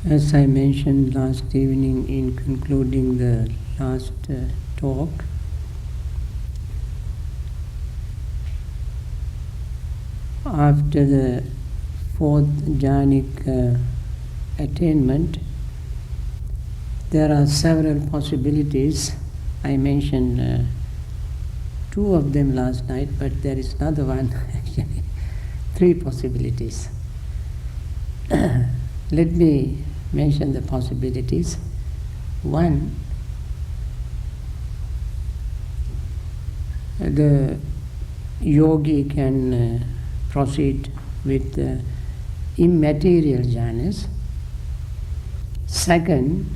As I mentioned last evening in concluding the last talk, after the fourth jhanic attainment, there are several possibilities. I mentioned two of them last night, but there is another one, actually, three possibilities. Let me mention the possibilities. One, the yogi can proceed with immaterial jhanas. Second,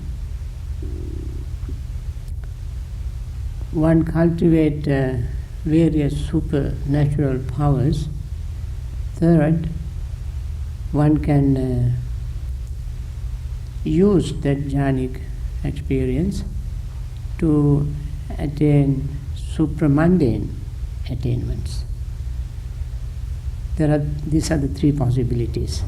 one cultivate various supernatural powers. Third, one can use that jhanic experience to attain supramundane attainments. These are the three possibilities.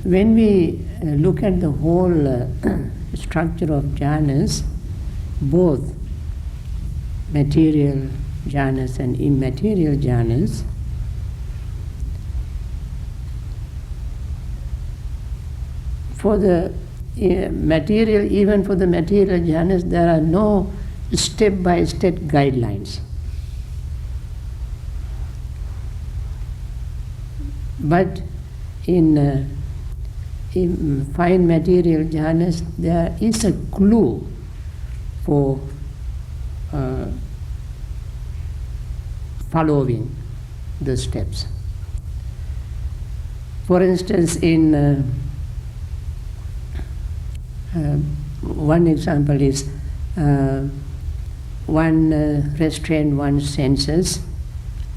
When we look at the whole structure of jhanas, both material jhanas and immaterial jhanas, for the material, even for the material jhanas, there are no step-by-step guidelines. But in fine material jhanas, there is a clue for following the steps. For instance, in one example is one restrain one's senses,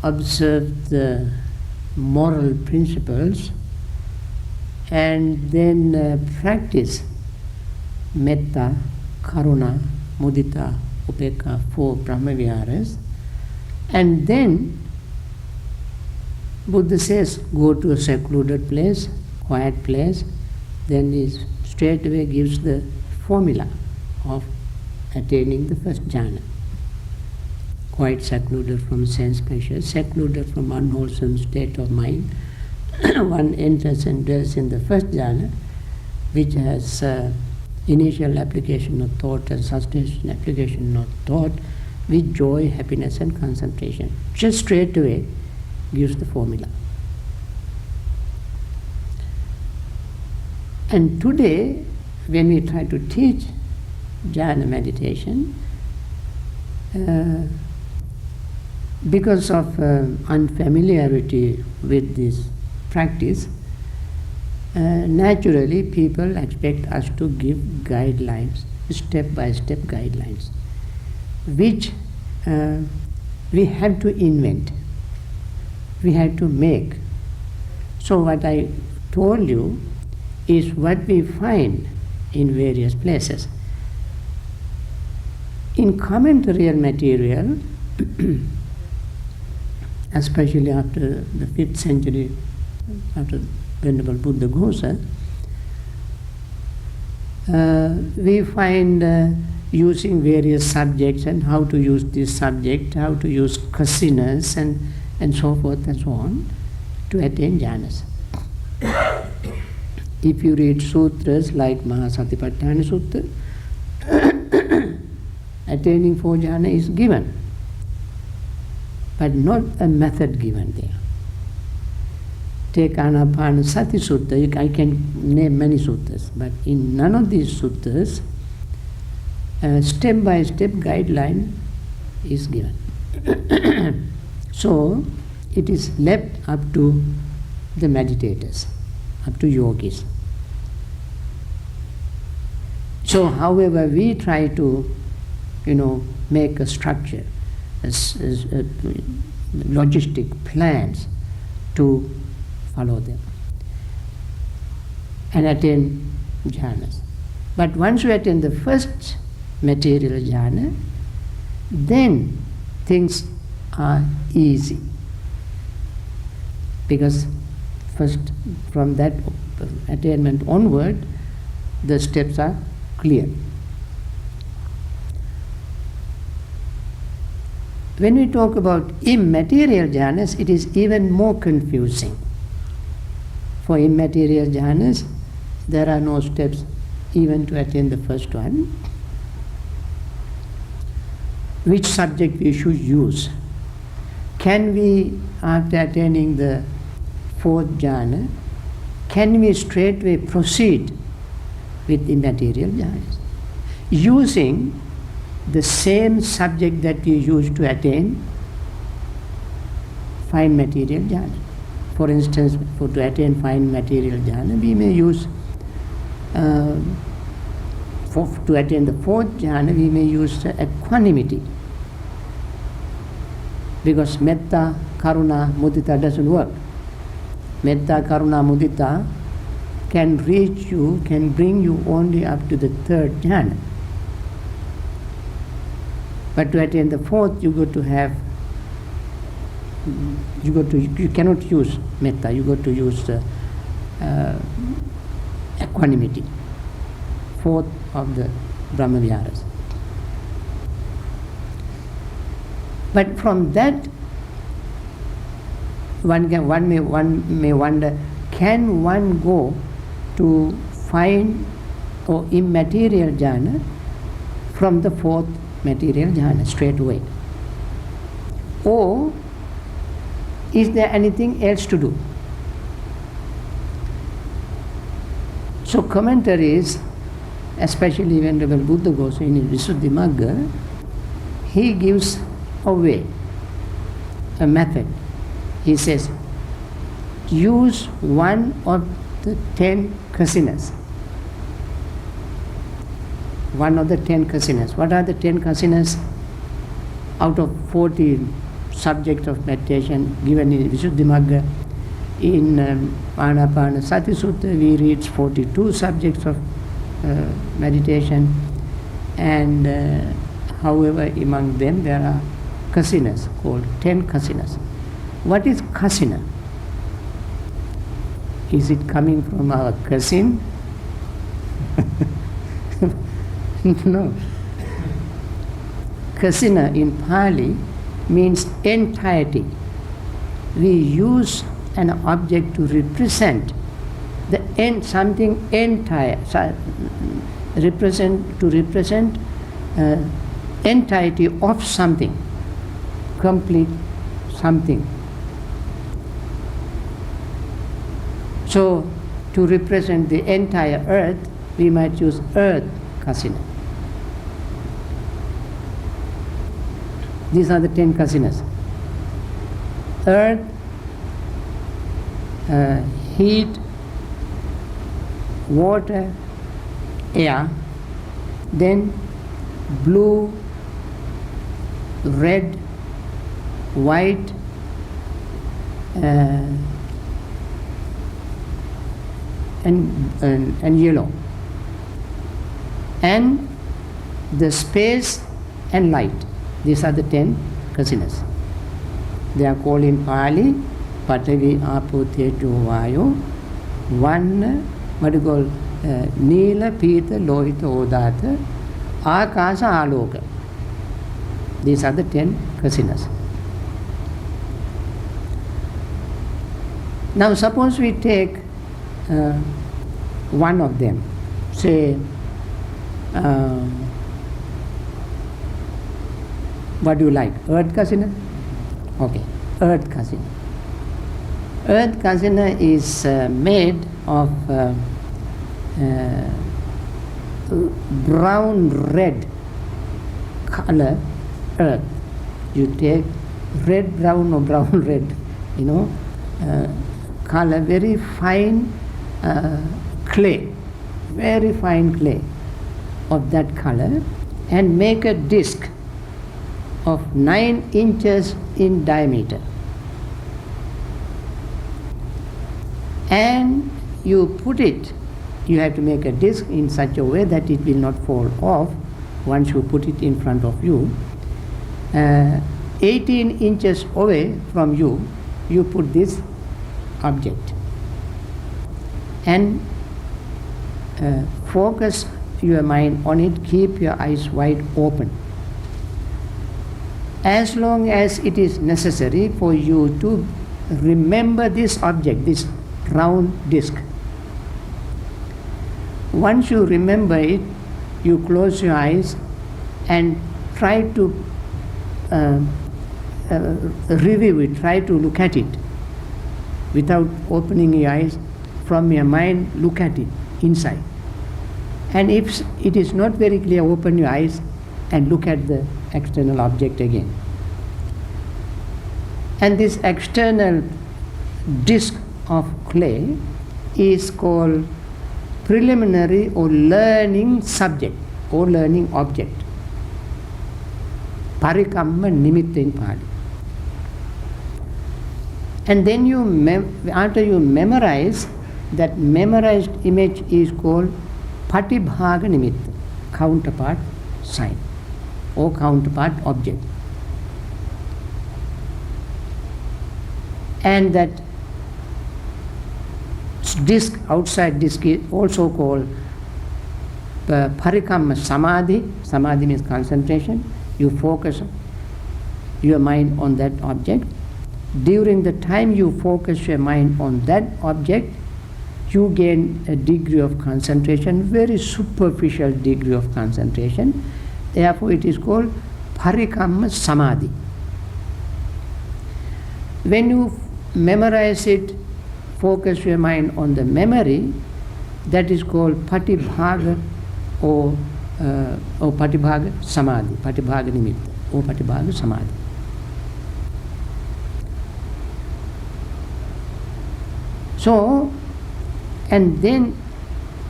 observe the moral principles, and then practice metta, karuna, mudita, upekka, 4 brahmaviharas, and then Buddha says go to a secluded place, quiet place, then he straight away gives the formula of attaining the first jhana. Quite secluded from sense pleasures, secluded from unwholesome state of mind, one enters and dwells in the first jhana, which has initial application of thought and sustenance application of thought, with joy, happiness and concentration. Just straight away gives the formula. And today, when we try to teach jhana meditation, because of unfamiliarity with this practice, naturally people expect us to give guidelines, step-by-step guidelines, which we have to invent, we have to make. So what I told you is what we find in various places. In commentary and material, especially after the 5th century, after Venerable Buddha Ghosa, we find using various subjects and how to use this subject, how to use kasinas and so forth and so on to attain jhanas. If you read sutras like Mahasatipatthana Sutta, attaining 4 jhana is given, but not a method given there. Take Anapanasati Sutta, I can name many suttas, but in none of these suttas, a step-by-step guideline is given. So, it is left up to the meditators, up to yogis. So, however, we try to, make a structure, logistic plans to follow them and attain jhanas. But once you attain the first material jhana, then things are easy. because first from that attainment onward, the steps are clear. When we talk about immaterial jhanas, it is even more confusing. For immaterial jhanas, there are no steps even to attain the first one. Which subject we should use? Can we, after attaining the fourth jhana, can we straightway proceed with immaterial jhanas, using the same subject that we use to attain fine material jhana? For instance, to attain fine material jhana, we may use, to attain the fourth jhana, we may use equanimity. Because metta, karuna, mudita doesn't work. Metta, karuna, mudita can reach you, can bring you only up to the third jhana. But to attain the fourth, you cannot use metta, you got to use equanimity, fourth of the Brahma Viharas. But from that, one may wonder, can one go to fine or immaterial jhana from the fourth material jhana straight away? Or is there anything else to do? So commentaries, especially Venerable Buddha Goswami in Visuddhimagga, he gives a way, a method. He says, use one of the 10 kasinas. One of the 10 kasinas. What are the 10 kasinas? Out of 40 subjects of meditation given in Visuddhimagga, in Anapana Sati Sutta we read 42 subjects of meditation, and however among them there are kasinas called 10 kasinas. What is kasina? Is it coming from our cousin? No. Kasina in Pali means entirety. We use an object to represent the something entire, to represent entirety of something, complete something. So to represent the entire earth, we might use earth kasina. These are the 10 kasinas. Earth, heat, water, air, then blue, red, white, and yellow, and the space and light. These are the 10 kasinas. They are called in Pali Patavi, Apo, Tejo, Vayu, Vanna, what you call Nila, Pita, Lohita, Odata, Akasa, Aloka. These are the 10 kasinas. Now suppose we take one of them, say what do you like? Earth kasina? Okay, earth kasina. Earth kasina is made of brown red color earth. You take red brown or brown red, color, very fine clay, very fine clay of that color, and make a disc of 9 inches in diameter. And you put it, you have to make a disc in such a way that it will not fall off once you put it in front of you. 18 inches away from you, you put this object and focus your mind on it, keep your eyes wide open. As long as it is necessary for you to remember this object, this round disc. Once you remember it, you close your eyes and try to review it, try to look at it without opening your eyes. From your mind, look at it inside. And if it is not very clear, open your eyes and look at the external object again. And this external disc of clay is called preliminary or learning subject or learning object. Parikamma nimitta in Pali. And then after you memorize, that memorized image is called patibhaga nimitta, counterpart sign or counterpart object. And that disc, outside disc, is also called parikamma samadhi. Samadhi means concentration. You focus your mind on that object. During the time you focus your mind on that object, you gain a degree of concentration, very superficial degree of concentration. Therefore it is called parikamma samadhi. When you memorize it, focus your mind on the memory, that is called patibhaga or patibhaga samadhi, patibhaga nimitta or patibhaga samadhi. So, and then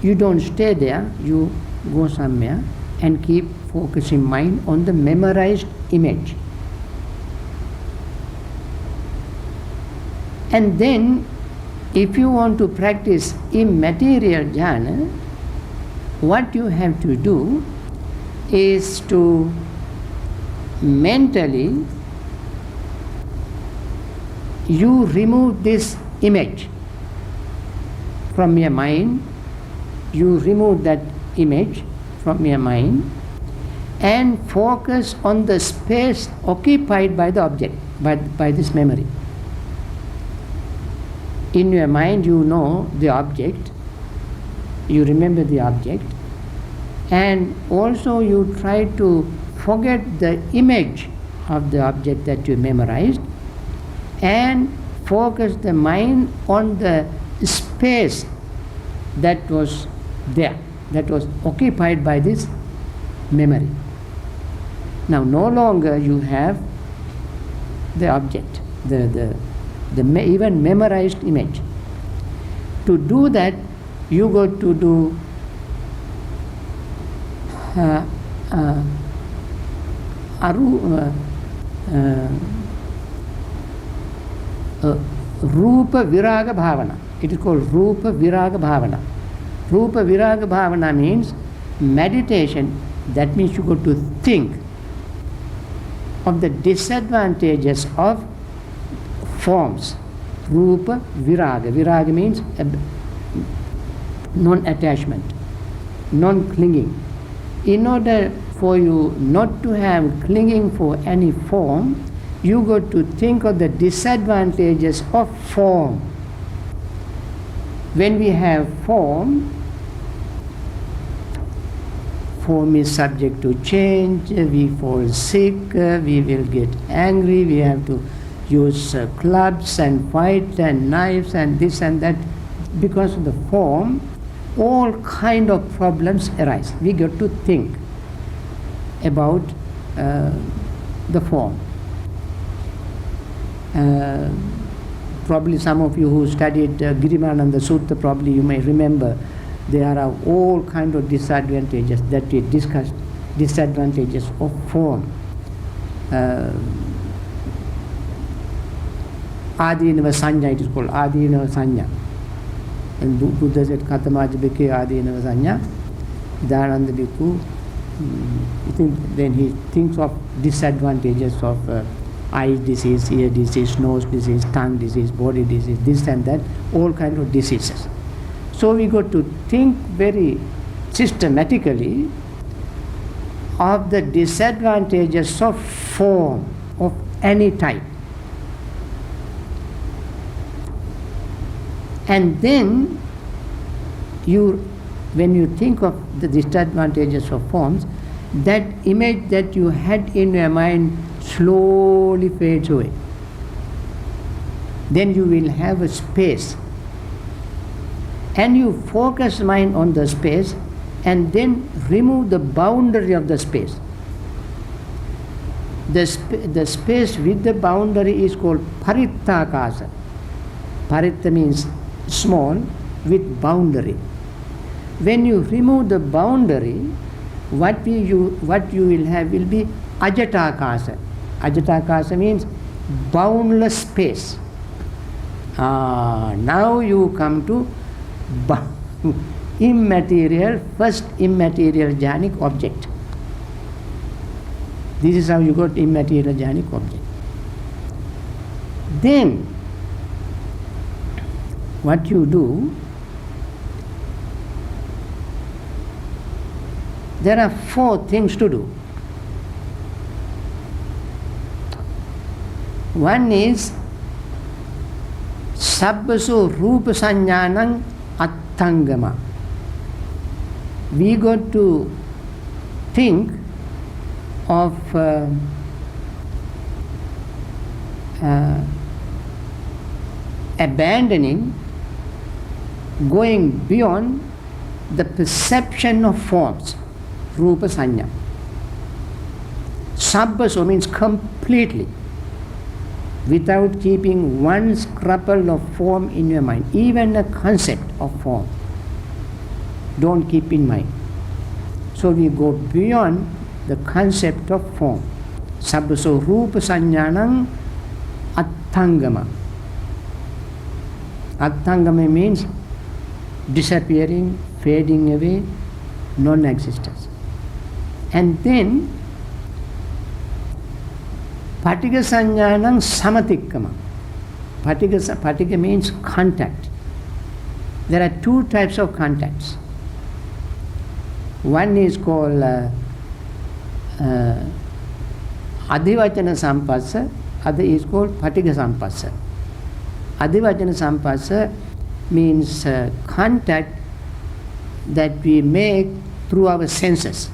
you don't stay there, you go somewhere and keep focusing mind on the memorized image. And then if you want to practice immaterial jhana, what you have to do is to mentally you remove this image from your mind, you remove that image from your mind and focus on the space occupied by the object, by this memory. In your mind you know the object, you remember the object, and also you try to forget the image of the object that you memorized and focus the mind on the space that was there, that was occupied by this memory. Now no longer you have the object, the even memorized image. To do that, you got to do Rupa Viraga Bhavana. It is called Rupa Viraga Bhavana. Rupa Viraga Bhavana means meditation. That means you got to think of the disadvantages of forms. Rupa Viraga. Viraga means non-attachment, non-clinging. In order for you not to have clinging for any form, you got to think of the disadvantages of form. When we have form is subject to change, we fall sick, we will get angry, we have to use clubs and fight and knives and this and that. Because of the form, all kind of problems arise. We got to think about the form. Probably some of you who studied Girimananda Sutta, probably you may remember there are all kind of disadvantages that we discussed, disadvantages of form. Adinava Sanya, it is called Adinava Sanya. And Buddha said, Katamaja Bhikkhave Adinava Sanya. Dhananda Bhikkhu, then he thinks of disadvantages of eye disease, ear disease, nose disease, tongue disease, body disease, this and that, all kind of diseases. So we got to think very systematically of the disadvantages of form of any type. And then when you think of the disadvantages of forms, that image that you had in your mind slowly fades away. Then you will have a space. And you focus mind on the space and then remove the boundary of the space. The space with the boundary is called parittakasa. Paritta means small with boundary. When you remove the boundary, what you will have will be ajatakasa. Ajatakasa means boundless space. Now you come to immaterial, first immaterial jhanic object. This is how you got immaterial jhanic object. Then, what you do, there are 4 things to do. One is sabbasu rupa sanjnanam attangama. We got to think of abandoning, going beyond the perception of forms, rupa sanya. Sabbaso means completely, without keeping one scruple of form in your mind, even a concept of form. Don't keep in mind. So we go beyond the concept of form. Sabbaso rupa sanjnanam attangama. Attangama means disappearing, fading away, non-existence. And then patika sanjnanam samatikkama. Patika means contact. There are 2 types of contacts. One is called adhivachana sampassa, other is called patika sampassa. Adhivachana sampassa means contact that we make through our senses.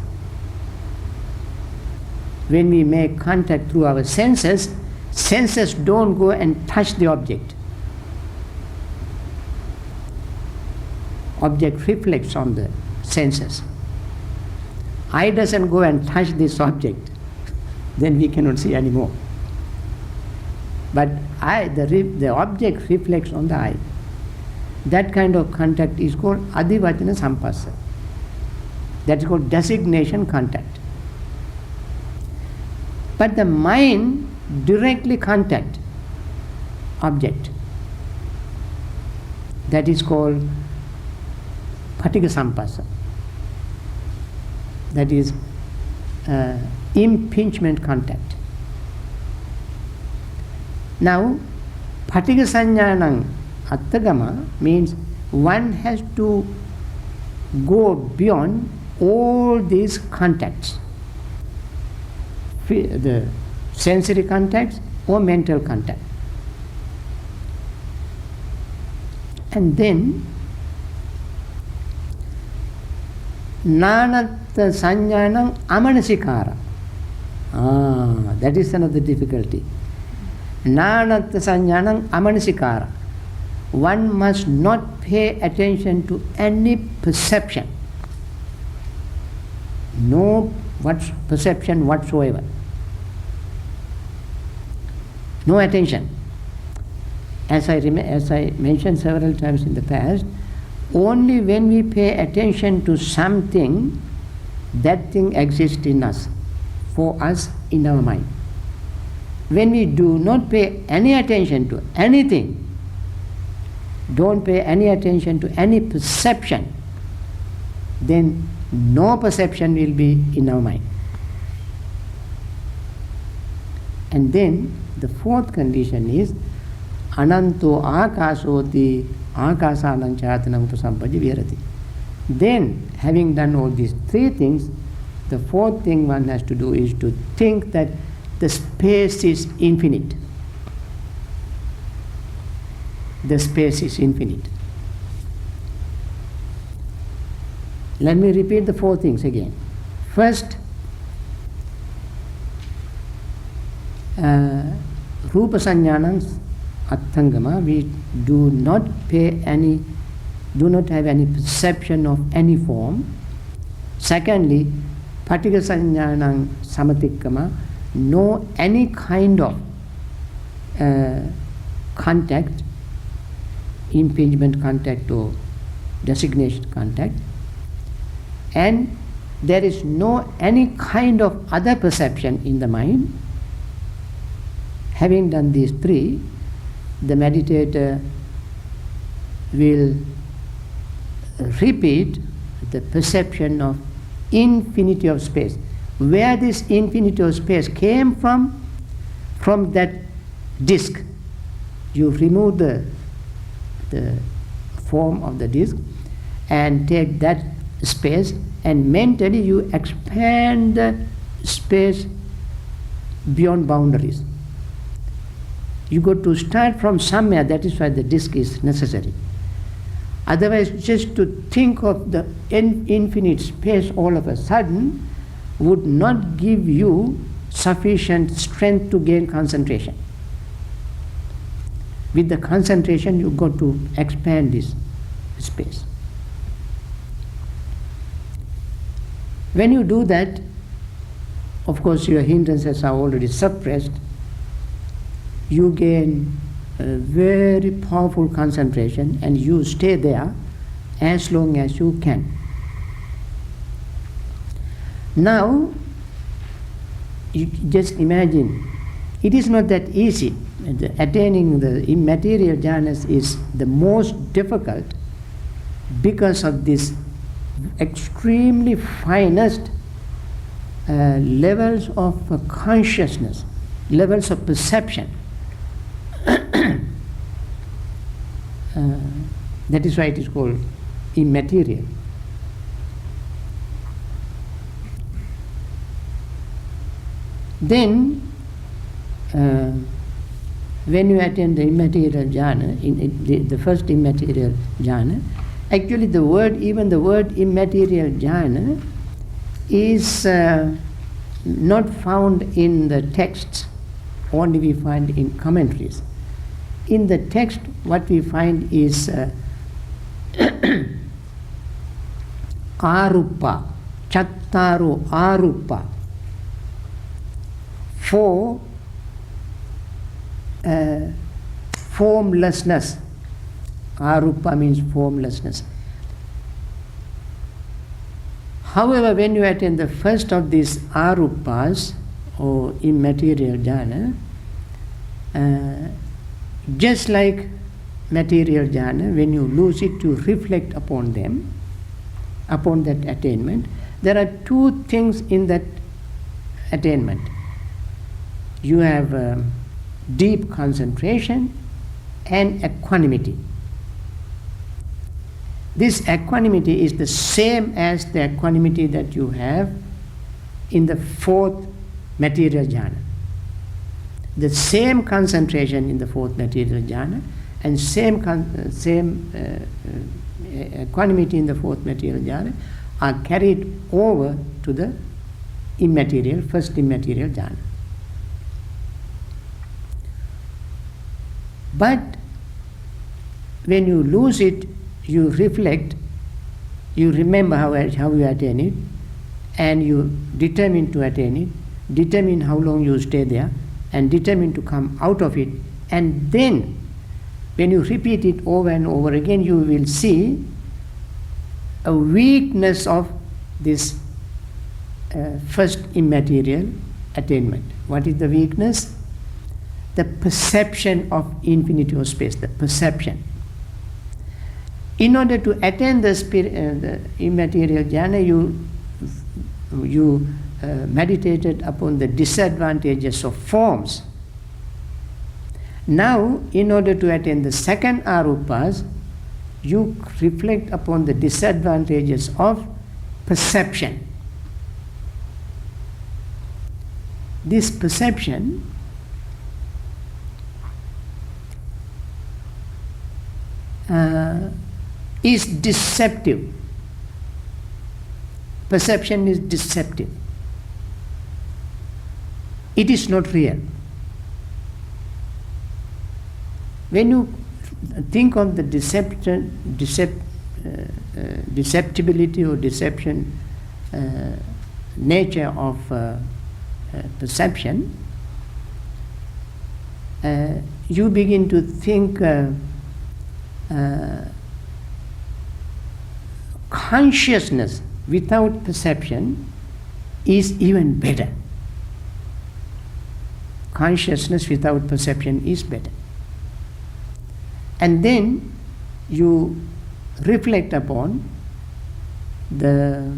When we make contact through our senses, senses don't go and touch the object. Object reflects on the senses. Eye doesn't go and touch this object, then we cannot see anymore. But the object reflects on the eye. That kind of contact is called adhivachana sampassa. That's called designation contact. But the mind directly contact object. That is called patika sampassa. That is impingement contact. Now, patika sanjnanam attagama means one has to go beyond all these contacts, the sensory contacts or mental contact. And then nanatta sanjnanam amanasikara. That is another difficulty. Nanatta sanjnanam amanasikara. One must not pay attention to any perception. No perception whatsoever. No attention. As I mentioned several times in the past, only when we pay attention to something, that thing exists in us, for us, in our mind. When we do not pay any attention to anything, don't pay any attention to any perception, then no perception will be in our mind. And then the fourth condition is ananto akasoti akasanam chatanam upasampajja virati. Then, having done all these three things, the fourth thing one has to do is to think that the space is infinite. The space is infinite. Let me repeat the four things again. First, Rupa Sanjnanam Attangama, we do not have any perception of any form. Secondly, Paticca Sanjnanam Samatikkama, no any kind of contact, impingement contact or designation contact, and there is no any kind of other perception in the mind. Having done these three, the meditator will repeat the perception of infinity of space. Where this infinity of space came from that disk. You remove the form of the disk and take that space, and mentally you expand the space beyond boundaries. You got to start from somewhere, that is why the disk is necessary. Otherwise, just to think of the infinite space all of a sudden would not give you sufficient strength to gain concentration. With the concentration, you got to expand this space. When you do that, of course, your hindrances are already suppressed. You gain a very powerful concentration, and you stay there as long as you can. Now, you just imagine, it is not that easy. Attaining the immaterial jhanas is the most difficult because of this extremely finest levels of consciousness, levels of perception. That is why it is called immaterial. Then, when you attain the immaterial jhana, the first immaterial jhana, actually even the word immaterial jhana is not found in the texts, only we find in commentaries. In the text, what we find is arupa, chattaro arupa, for formlessness. Arupa means formlessness. However, when you attain the first of these arupas, or immaterial jhana, just like material jhana, when you lose it, you reflect upon them, upon that attainment. There are two things in that attainment. You have deep concentration and equanimity. This equanimity is the same as the equanimity that you have in the fourth material jhana. The same concentration in the fourth material jhana and same equanimity in the fourth material jhana are carried over to the first immaterial jhana. But when you lose it, you reflect, you remember how you attain it, and you determine to attain it, determine how long you stay there, and determine to come out of it. And then, when you repeat it over and over again, you will see a weakness of this first immaterial attainment. What is the weakness? The perception of infinity of space, the perception. In order to attain the immaterial jhana, you meditated upon the disadvantages of forms. Now, in order to attain the second arupas, you reflect upon the disadvantages of perception. This perception is deceptive. Perception is deceptive. It is not real. When you think of the deceptibility or deception nature of perception, you begin to think consciousness without perception is even better. Consciousness without perception is better. And then you reflect upon the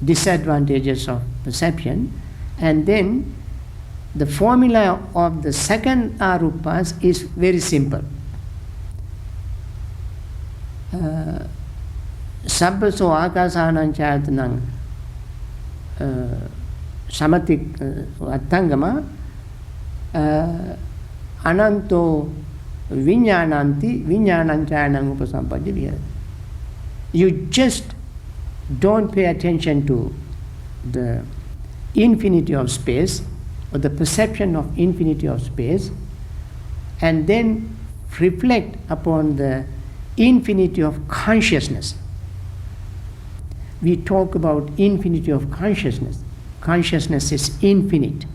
disadvantages of perception, and then the formula of the second arupas is very simple. Sabbaso akasanam chayatanam samatik attangama ananto vinyananti vinyananchayanam upasampadya vihara. You just don't pay attention to the infinity of space or the perception of infinity of space, and then reflect upon the infinity of consciousness. We talk about infinity of consciousness. Consciousness is infinite.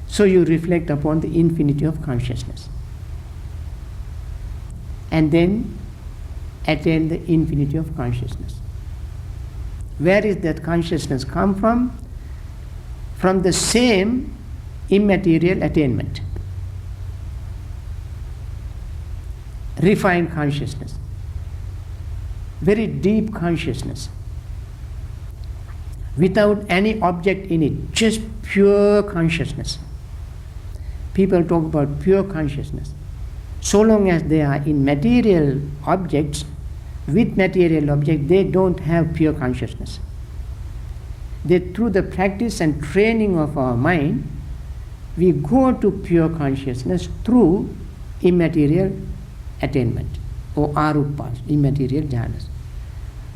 So you reflect upon the infinity of consciousness. And then attain the infinity of consciousness. Where is that consciousness come from? From the same immaterial attainment. Refined consciousness. Very deep consciousness. Without any object in it, just pure consciousness. People talk about pure consciousness. So long as they are in material objects, with material objects, they don't have pure consciousness. They, through the practice and training of our mind, we go to pure consciousness through immaterial attainment or arupas, immaterial jhanas.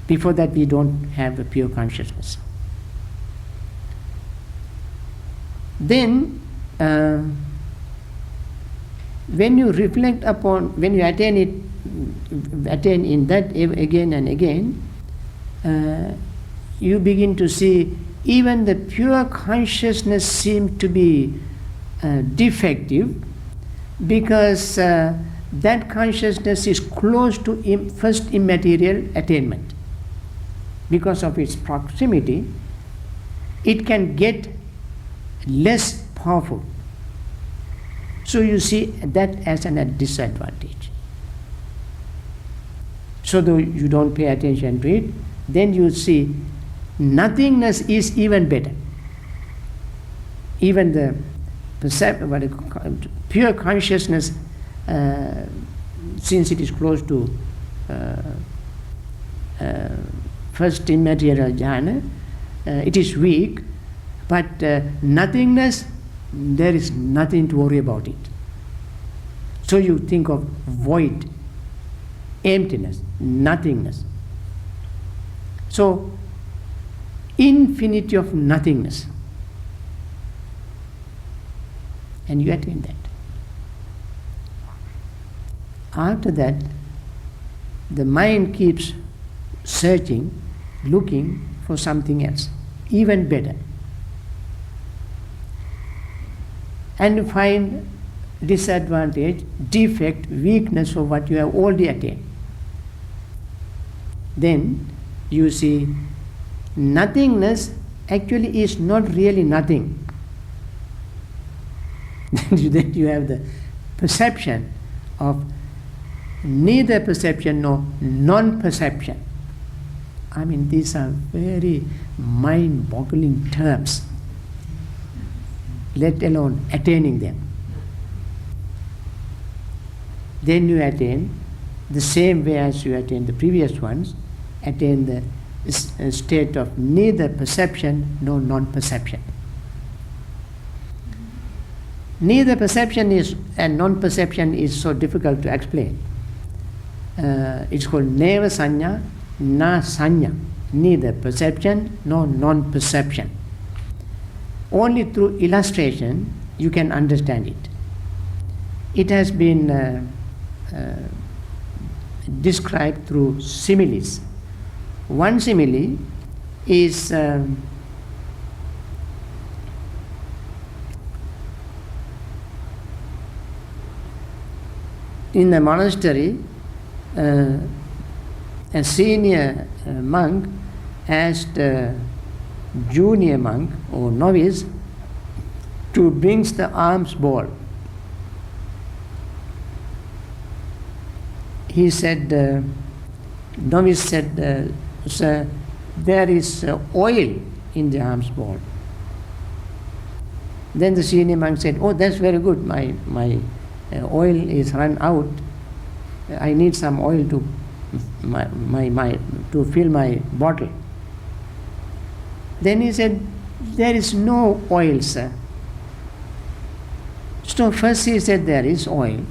Before that, we don't have a pure consciousness. Then, when you reflect upon, when you attain in that again and again, you begin to see even the pure consciousness seems to be defective, because that consciousness is close to first immaterial attainment. Because of its proximity, it can get less powerful. So you see that as a disadvantage. So though you don't pay attention to it, then you see nothingness is even better. Even the pure consciousness, since it is close to first immaterial jhana, it is weak, but nothingness, there is nothing to worry about it. So you think of void, emptiness, nothingness. So, infinity of nothingness. And you attain that. After that, the mind keeps searching, looking for something else, even better. And find disadvantage, defect, weakness of what you have already attained. Then you see nothingness actually is not really nothing. Then you have the perception of neither perception nor non-perception. I mean, these are very mind-boggling terms, let alone attaining them. Then you attain the same way as you attain the previous ones, attain the state of neither perception nor non-perception. Neither perception is and non-perception is so difficult to explain. It's called neva sanya, na sanya, neither perception nor non-perception. Only through illustration you can understand it. It has been described through similes. One simile is in the monastery, a senior monk asked a junior monk or novice to bring the alms bowl. He said, novice said, sir, there is oil in the alms bowl. Then the senior monk said, oh, that's very good, my oil is run out. I need some oil to to fill my bottle. Then he said, there is no oil, sir. So first he said there is oil.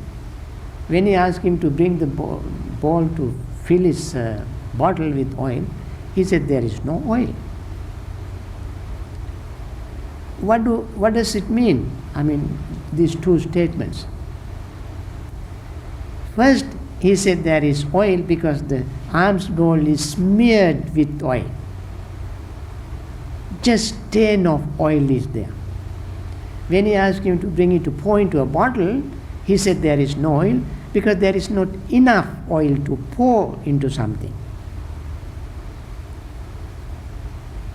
When he asked him to bring the bowl to fill his bottle with oil, he said there is no oil. What does it mean? I mean, these two statements. First, he said there is oil because the alms bowl is smeared with oil. Just stain of oil is there. When he asked him to bring it to pour into a bottle, he said there is no oil because there is not enough oil to pour into something.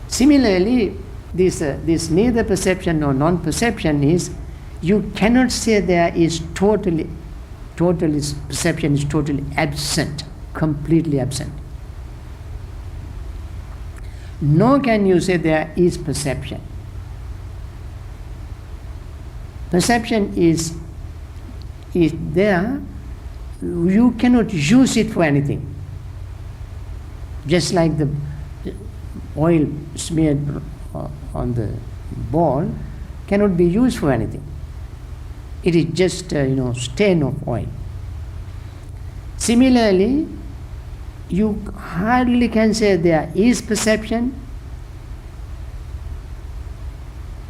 Similarly, this neither perception nor non-perception is, you cannot say there is totally perception is totally absent, completely absent. Nor can you say there is perception. Perception is there, you cannot use it for anything. Just like the oil smeared on the ball cannot be used for anything. It is just stain of oil. Similarly, you hardly can say there is perception,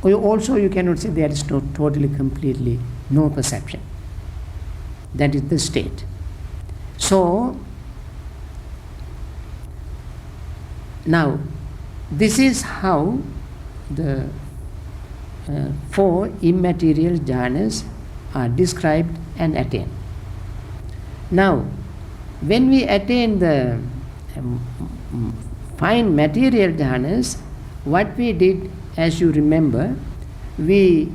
or also you cannot say there is no totally, completely no perception. That is the state. So, now, this is how the four immaterial jhanas are described and attained. Now, when we attain the fine material jhanas, what we did, as you remember, we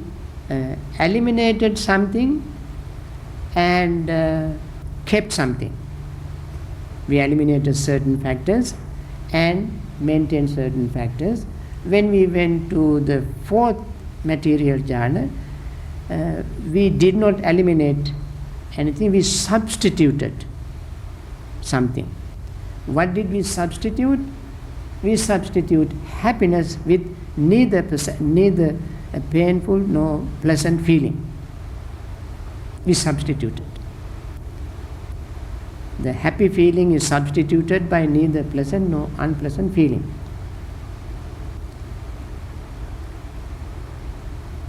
eliminated something and kept something. We eliminated certain factors and maintained certain factors. When we went to the fourth material jhana, we did not eliminate anything, we substituted something. What did we substitute? We substitute happiness with neither a painful nor pleasant feeling. We substituted. The happy feeling is substituted by neither pleasant nor unpleasant feeling.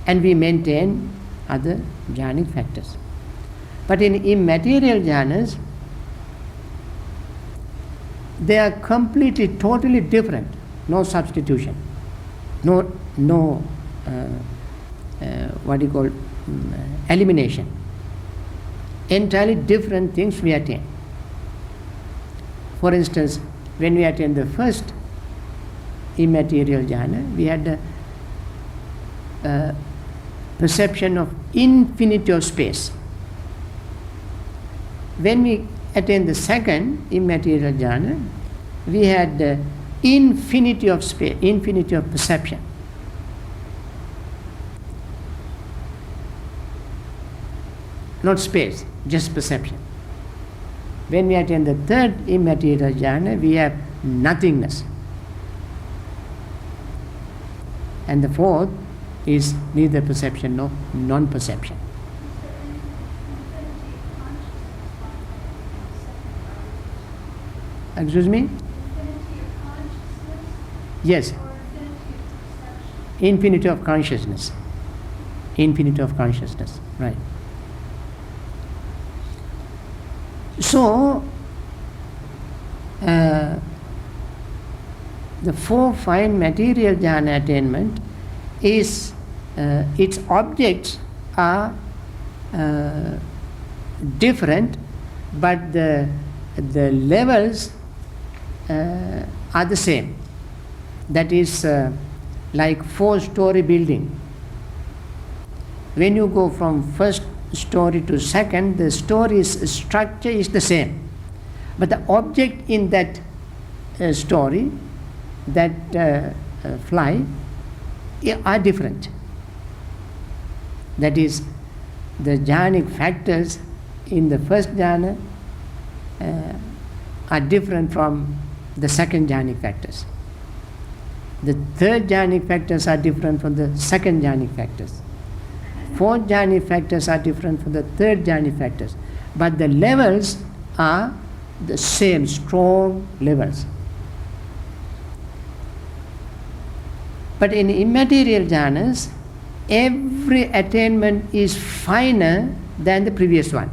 And we maintain other jhanic factors. But in immaterial jhanas, they are completely, totally different. No substitution. No elimination. Entirely different things we attain. For instance, when we attain the first immaterial jhana, we had the perception of infinity of space. When we attain the second immaterial jhana, we had infinity of space, infinity of perception. Not space, just perception. When we attain the third immaterial jhana, we have nothingness. And the fourth is neither perception nor non-perception. Excuse me? Yes. Infinity of consciousness. Infinity of consciousness, right. So, the four fine material jhana attainment is, its objects are different, but the levels are the same. That is like 4-story building. When you go from first story to second, the story's structure is the same, but the object in that story, that fly, are different. That is, the jhanic factors in the first jhana are different from the second jhanic factors. The third jhanic factors are different from the second jhanic factors. Fourth jhanic factors are different from the third jhanic factors. But the levels are the same, strong levels. But in immaterial jhanas, every attainment is finer than the previous one.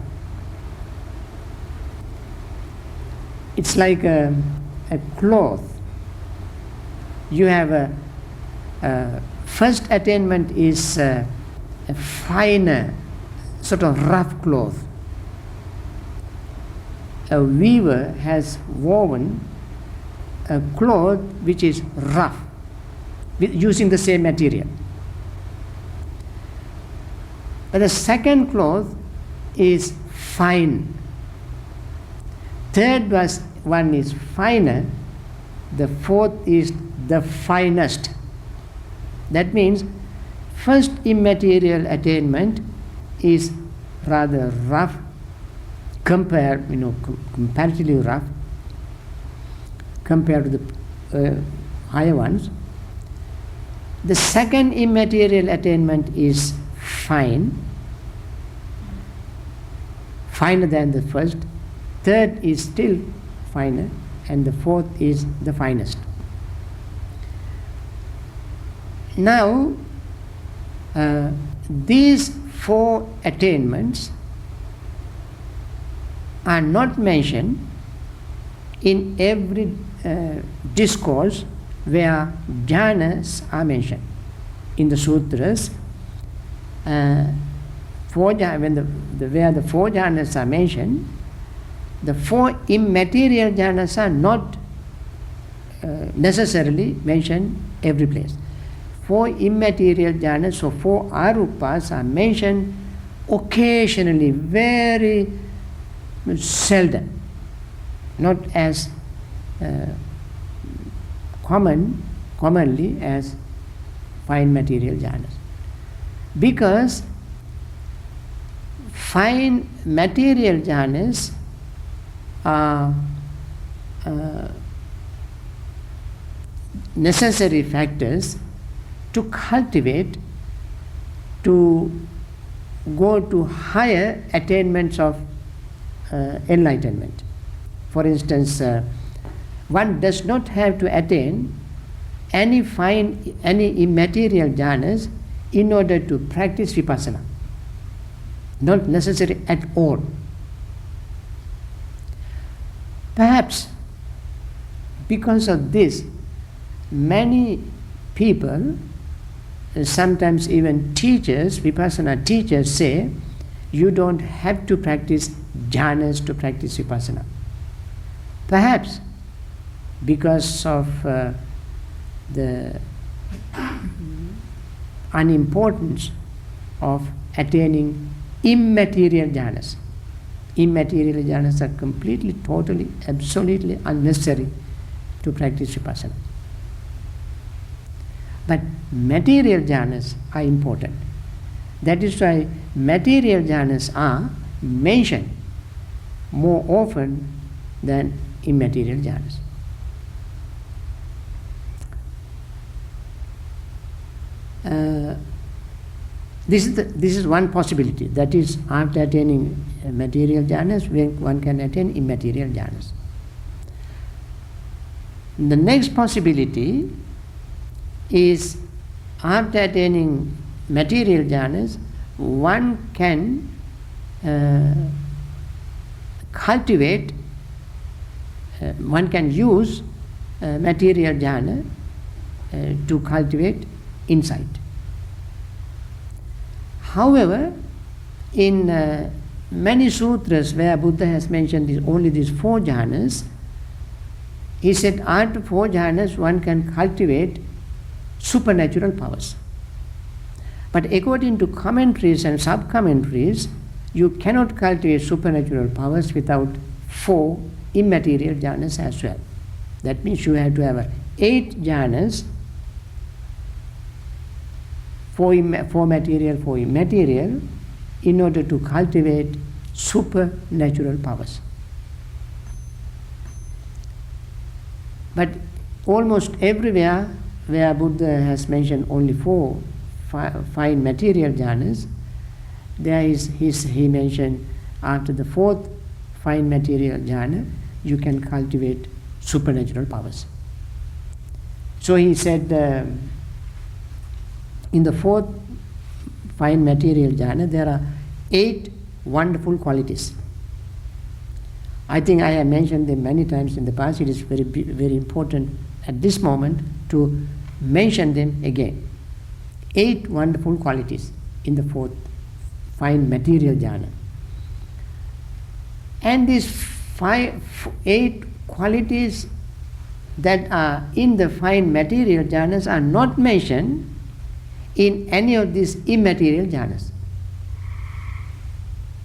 It's like a cloth. You have a first attainment is a finer, sort of rough cloth. A weaver has woven a cloth which is rough, using the same material. But the second cloth is fine. Third one is finer. The fourth is the finest. That means first immaterial attainment is rather rough, comparatively rough compared to the higher ones. The second immaterial attainment is finer than the first. Third is still finer, and the fourth is the finest. Now, these four attainments are not mentioned in every discourse where jhanas are mentioned. In the sutras, where the four jhanas are mentioned, the four immaterial jhanas are not necessarily mentioned every place. Four immaterial jhanas, so four arupas, are mentioned occasionally, very seldom, not as commonly as fine material jhanas. Because fine material jhanas are necessary factors to cultivate, to go to higher attainments of enlightenment. For instance, one does not have to attain any immaterial jhanas in order to practice vipassana. Not necessary at all. Perhaps because of this, many people, sometimes even teachers, vipassana teachers, say you don't have to practice jhanas to practice vipassana. Perhaps because of the unimportance of attaining immaterial jhanas. Immaterial jhanas are completely, totally, absolutely unnecessary to practice vipassana. But material jhanas are important. That is why material jhanas are mentioned more often than immaterial jhanas. This is one possibility. That is, after attaining material jhanas, one can attain immaterial jhanas. The next possibility is, after attaining material jhanas, one can cultivate, one can use material jhana to cultivate insight. However, in many sutras where Buddha has mentioned only these 4 jhanas, he said after 4 jhanas one can cultivate supernatural powers. But according to commentaries and sub-commentaries, you cannot cultivate supernatural powers without 4 immaterial jhanas as well. That means you have to have 8 jhanas, 4 material, 4 immaterial, in order to cultivate supernatural powers. But almost everywhere where Buddha has mentioned only 4 fine material jhanas, he mentioned after the 4th fine material jhana, you can cultivate supernatural powers. So he said, in the 4th fine material jhana, there are 8 wonderful qualities. I think I have mentioned them many times in the past. It is very important at this moment to mention them again. 8 wonderful qualities in the 4th fine material jhana. And these 8 qualities that are in the fine material jhanas are not mentioned in any of these immaterial jhanas.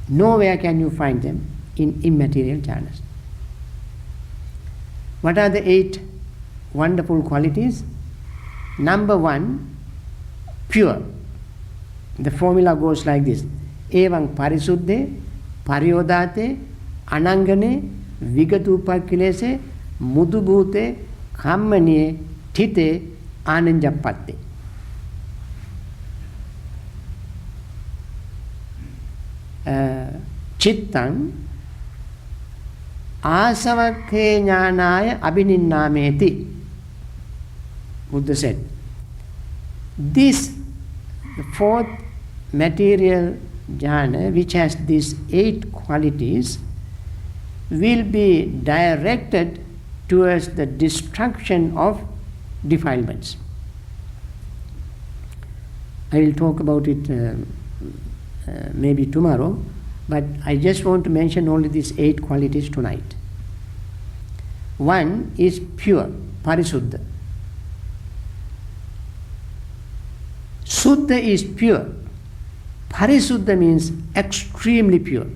Nowhere can you find them in immaterial jhanas. What are the 8 wonderful qualities? Number 1, pure. The formula goes like this: Evang parisuddhe, pariyodate, anangane, vigatupakkilese, mudubhute, kammaniye, thite, ananjapatte. Chittang asavakhe jnanaya abhininnameti. Buddha said, this, the 4th material jhana, which has these 8 qualities, will be directed towards the destruction of defilements. I will talk about it maybe tomorrow, but I just want to mention only these 8 qualities tonight. 1 is pure, parisuddha. Suddha is pure. Parisuddha means extremely pure.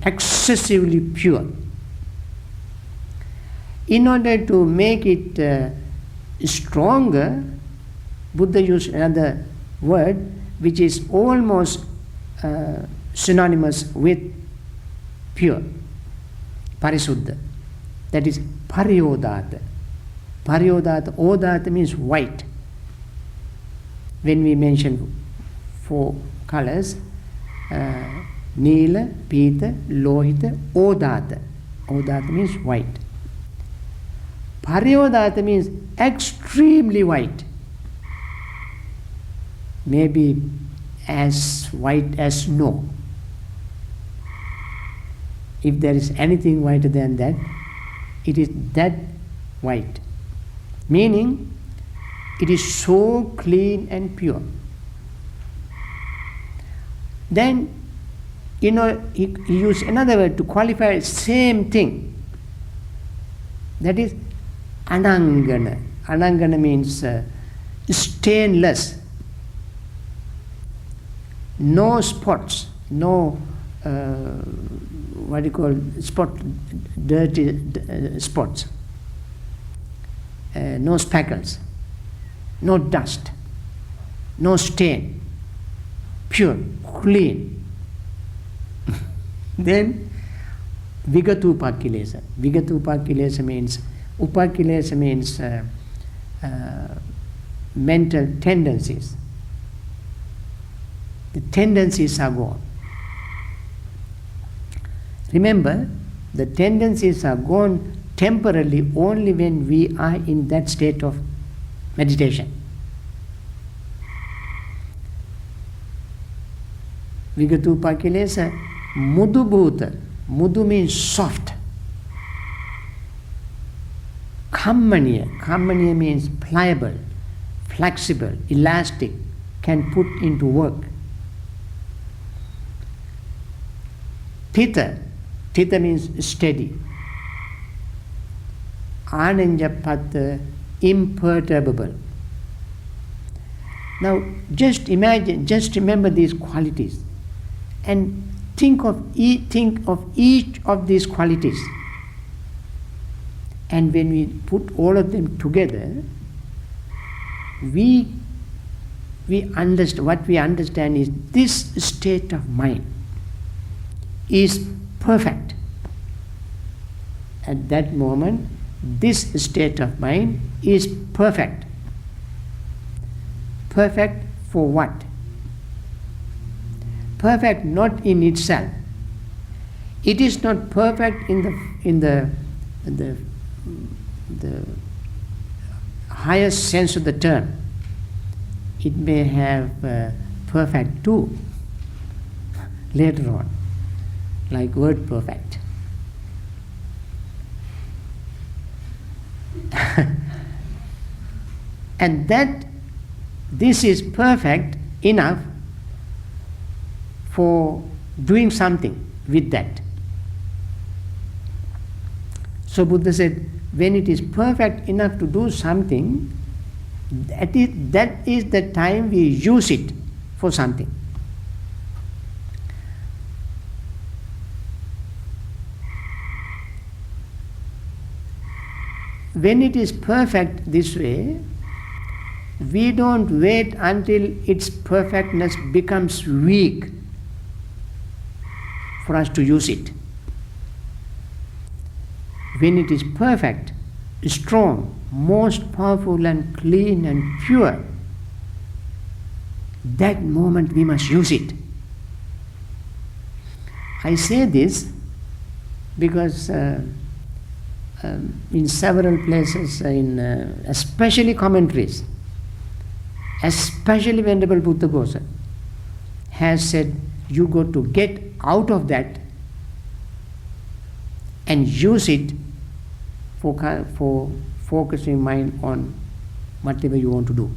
Excessively pure. In order to make it stronger, Buddha used another word which is almost synonymous with pure, parisuddha. That is pariyodata. Pariyodata, odata means white. When we mention 4 colors, Nila, Pita, Lohita, Odata. Odata means white. Pariyodata means extremely white. Maybe as white as snow. If there is anything whiter than that, it is that white. Meaning, it is so clean and pure. Then, he used another word to qualify the same thing. That is anangana. Anangana means stainless. No spots, no what do you call, dirty spots, no speckles, no dust, no stain, pure, clean. Then vigatu upakilesa. Vigatu upakilesa means, upakilesa means mental tendencies. The tendencies are gone. Remember, the tendencies are gone temporarily only when we are in that state of meditation. Vigatu upakilesa mudu bhuta. Mudu means soft. Kammaniya. Kammaniya means pliable, flexible, elastic, can put into work. Thita. Thita means steady. Ananjapatta, imperturbable. Now just imagine, just remember these qualities and think of each of these qualities. And when we put all of them together, we understand, what we understand is this state of mind is perfect. At that moment, this state of mind is perfect. Perfect for what? Perfect not in itself. It is not perfect in the highest sense of the term. It may have perfect too later on, like word perfect. And that this is perfect enough for doing something with that. So Buddha said, when it is perfect enough to do something, that is the time we use it for something. When it is perfect this way, we don't wait until its perfectness becomes weak for us to use it. When it is perfect, strong, most powerful and clean and pure, that moment we must use it. I say this because in several places, especially commentaries, especially Venerable Buddha Gosa has said, you got to get out of that and use it for focusing mind on whatever you want to do.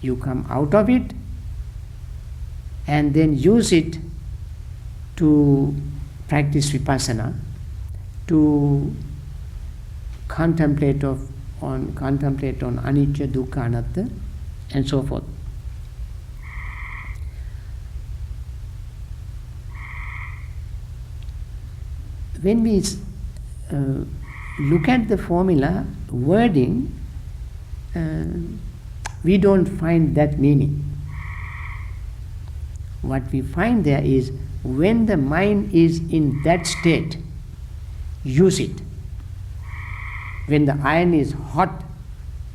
You come out of it and then use it to practice vipassana, to contemplate on anicca, dukkha, anatta, and so forth. When we look at the formula wording, we don't find that meaning. What we find there is, when the mind is in that state, use it. When the iron is hot,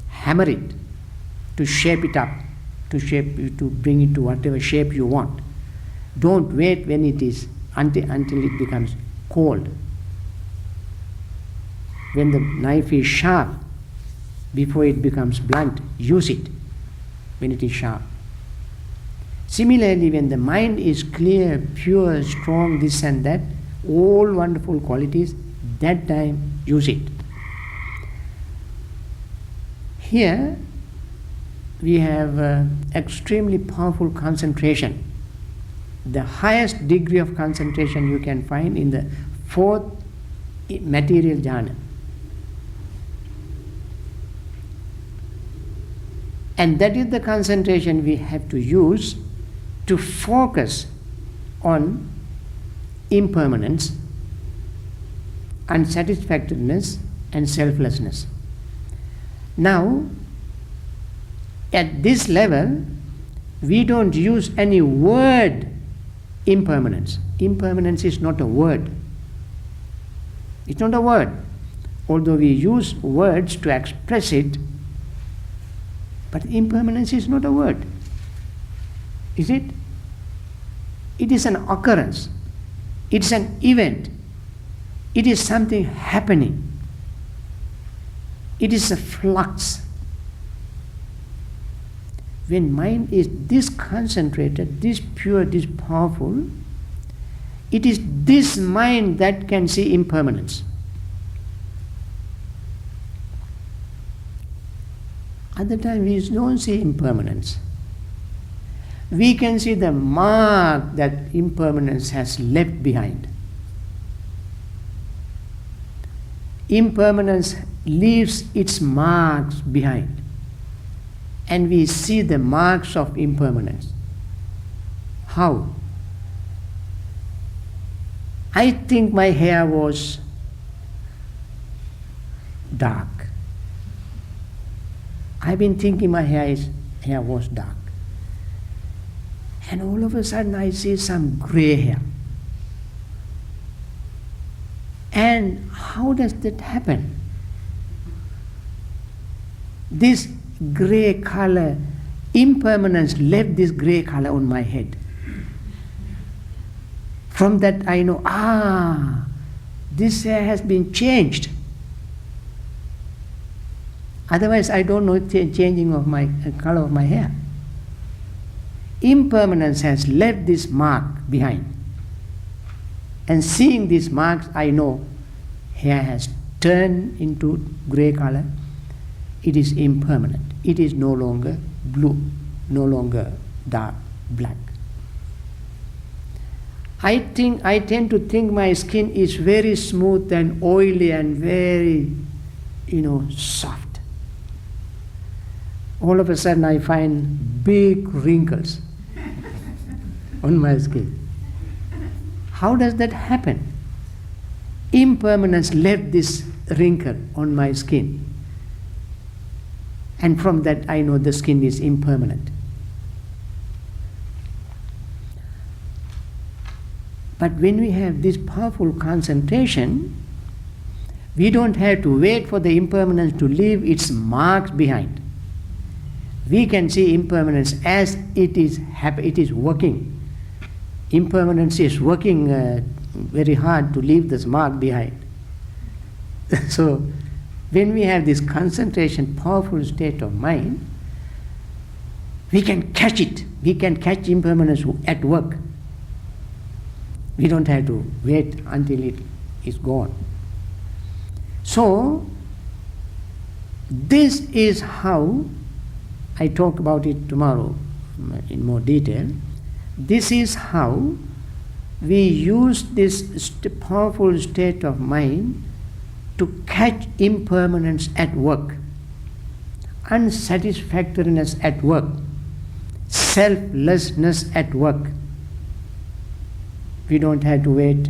hammer it to shape it up, to bring it to whatever shape you want. Don't wait when it is until it becomes cold. When the knife is sharp, before it becomes blunt, use it when it is sharp. Similarly, when the mind is clear, pure, strong, this and that, all wonderful qualities, that time use it. Here we have extremely powerful concentration. The highest degree of concentration you can find in the fourth material jhana. And that is the concentration we have to use to focus on impermanence, unsatisfactoriness, and selflessness. Now, at this level, we don't use any word impermanence. Impermanence is not a word. It's not a word. Although we use words to express it, but impermanence is not a word. Is it? It is an occurrence. It's an event. It is something happening. It is a flux. When mind is this concentrated, this pure, this powerful, it is this mind that can see impermanence. Other times we don't see impermanence. We can see the mark that impermanence has left behind. Impermanence leaves its marks behind. And we see the marks of impermanence. How? I think my hair was dark. I've been thinking my hair was dark. And all of a sudden I see some gray hair. And how does that happen? This gray color, impermanence left this gray color on my head. From that I know, this hair has been changed. Otherwise I don't know changing of my color of my hair. Impermanence has left this mark behind. And seeing these marks, I know hair has turned into gray color. It is impermanent. It is no longer blue, no longer dark black. I tend to think my skin is very smooth and oily and very, soft. All of a sudden I find big wrinkles on my skin. How does that happen? Impermanence left this wrinkle on my skin. And from that I know the skin is impermanent. But when we have this powerful concentration, we don't have to wait for the impermanence to leave its marks behind. We can see impermanence as it is working. Impermanence is working very hard to leave this mark behind. So, when we have this concentration, powerful state of mind, we can catch it. We can catch impermanence at work. We don't have to wait until it is gone. So, this is how, I talk about it tomorrow in more detail, this is how we use this powerful state of mind to catch impermanence at work, unsatisfactoriness at work, selflessness at work. We don't have to wait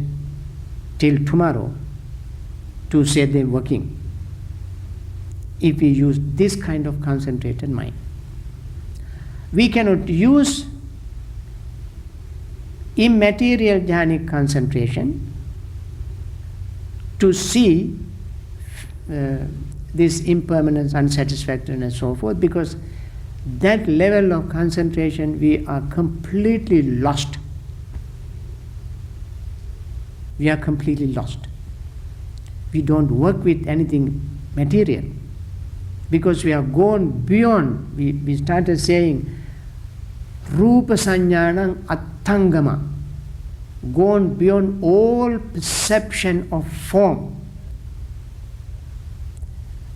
till tomorrow to say they're working, if we use this kind of concentrated mind. We cannot use immaterial jhanic concentration to see this impermanence, unsatisfactoriness, and so forth, because that level of concentration we are completely lost. We are completely lost. We don't work with anything material because we have gone beyond. We started saying Rupa Sanyānam Attangama, gone beyond all perception of form.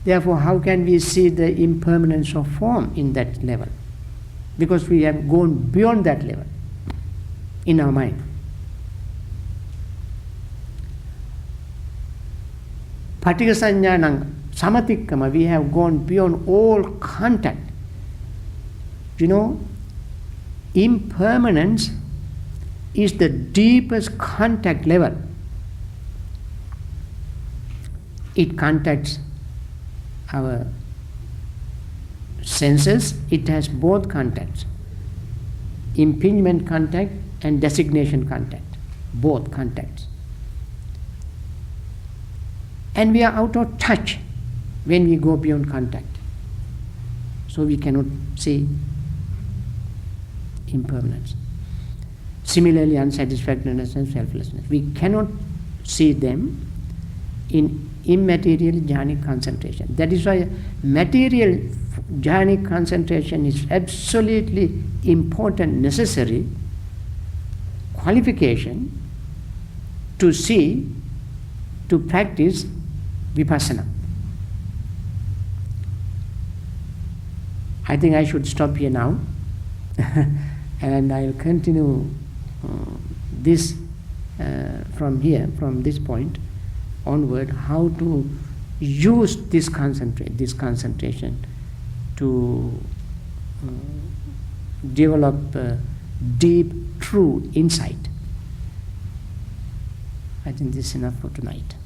Therefore, how can we see the impermanence of form in that level? Because we have gone beyond that level in our mind. Patika Sanyānam Samatikkama, we have gone beyond all contact. Impermanence is the deepest contact level. It contacts our senses, it has both contacts, impingement contact and designation contact, both contacts. And we are out of touch when we go beyond contact. So we cannot see impermanence. Similarly, unsatisfactoriness and selflessness. We cannot see them in immaterial jhanic concentration. That is why material jhanic concentration is absolutely important, necessary qualification to see, to practice vipassana. I think I should stop here now and I will continue this from here, from this point onward, how to use this concentration to develop deep, true insight. I think this is enough for tonight.